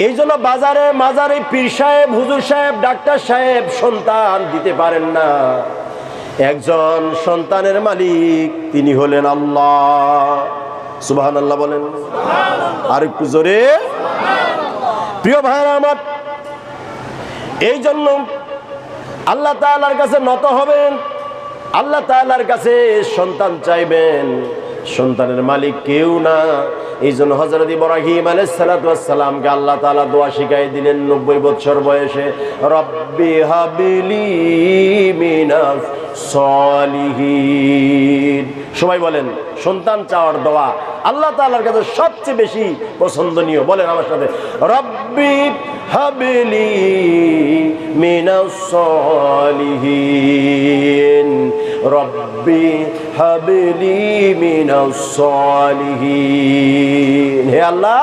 এই জন্য বাজারে মাজারে পীর সাহেব, হুজুর সাহেব, ডাক্তার সাহেব সন্তান দিতে পারেন না। একজন সন্তানের মালিক তিনি হলেন আল্লাহ। সুবহানাল্লাহ বলেন, আর একটু জোরে। প্রিয় ভাইরা আমার, এই জন্য আল্লাহ তাআলার কাছে নত হবেন, আল্লাহ তাআলার কাছে সন্তান চাইবেন। সন্তানের মালিক কেউ না। এই জন্য হযরত ইব্রাহিম আলাইহিস সালাতু ওয়াস সালামকে আল্লাহ তাআলা দোয়া শিখাই দিলেন 90 বছর বয়সে, রব্বি হাবলি মিনাস সলিহিন। সবাই বলেন, সন্তান চাওয়ার দোয়া আল্লাহ তাআলার কাছে সবচেয়ে বেশি পছন্দনীয়। বলেন আমার সাথে, রব্বি হাবলি মিনাস সলিহিন, রব্বি হাবলি মিনাস সলিহিন। হে আল্লাহ,